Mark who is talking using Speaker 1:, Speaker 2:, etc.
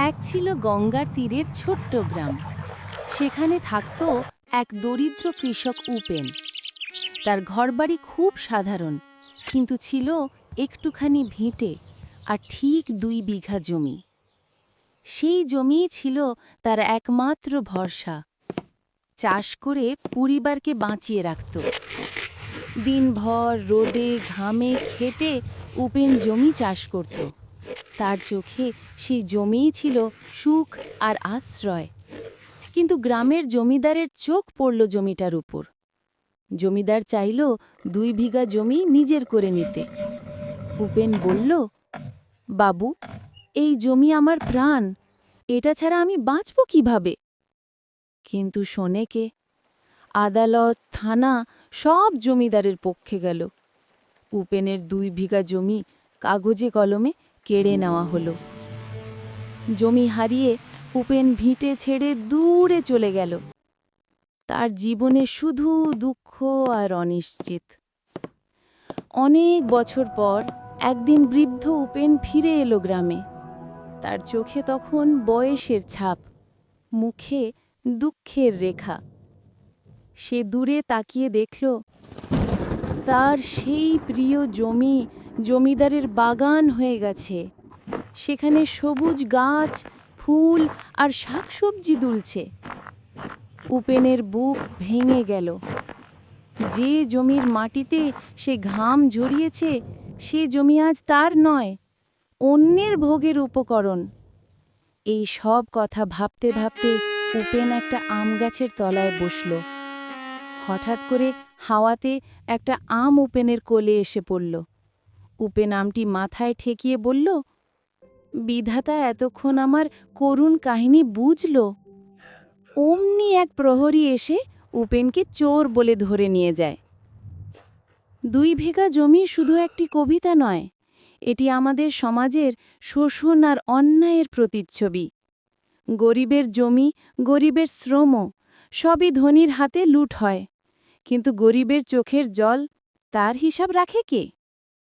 Speaker 1: এক ছিল গঙ্গার তীরের ছোট্ট গ্রাম। সেখানে থাকত এক দরিদ্র কৃষক উপেন। তার ঘরবাড়ি খুব সাধারণ, কিন্তু ছিল একটুখানি ভিটে আর ঠিক 2 বিঘা জমি। সেই জমিই ছিল তার একমাত্র ভরসা। চাষ করে পরিবারকে বাঁচিয়ে রাখত। দিনভর রোদে ঘামে খেটে উপেন জমি চাষ করত। তার চোখে সেই জমিই ছিল সুখ আর আশ্রয়। কিন্তু গ্রামের জমিদারের চোখ পড়ল জমিটার উপর। জমিদার চাইল 2 বিঘা জমি নিজের করে নিতে। উপেন বলল, বাবু, এই জমি আমার প্রাণ, এটা ছাড়া আমি বাঁচব কিভাবে? কিন্তু শোনে কে? আদালত, থানা সব জমিদারের পক্ষে গেল। উপেনের 2 বিঘা জমি কাগজে কলমে কেড়ে নেওয়া হলো। জমি হারিয়ে উপেন ভিটে ছেড়ে দূরে চলে গেল। তার জীবনে শুধু দুঃখ আর অনিশ্চিত। অনেক বছর পর একদিন বৃদ্ধ উপেন ফিরে এলো গ্রামে। তার চোখে তখন বয়সের ছাপ, মুখে দুঃখের রেখা। সে দূরে তাকিয়ে দেখল, তার সেই প্রিয় জমি জমিদারের বাগান হয়ে গেছে। সেখানে সবুজ গাছ, ফুল আর শাকসবজি দুলছে। উপেনের বুক ভেঙে গেল। যে জমির মাটিতে সে ঘাম ঝরিয়েছে, সে জমি আজ তার নয়, অন্যের ভোগের উপকরণ। এই সব কথা ভাবতে ভাবতে উপেন একটা আম গাছের তলায় বসল। হঠাৎ করে হাওয়াতে একটা আম উপেনের কোলে এসে পড়ল। উপেন আমটি মাথায় ঠেকিয়ে বলল, বিধাতা এতক্ষণ আমার করুণ কাহিনী বুঝল। অমনি এক প্রহরী এসে উপেনকে চোর বলে ধরে নিয়ে যায়। 2 বিঘা জমি শুধু একটি কবিতা নয়, এটি আমাদের সমাজের শোষণ আর অন্যায়ের প্রতিচ্ছবি। গরিবের জমি, গরিবের শ্রম, সবই ধনীর হাতে লুট হয়। কিন্তু গরিবের চোখের জল, তার হিসাব রাখে কে?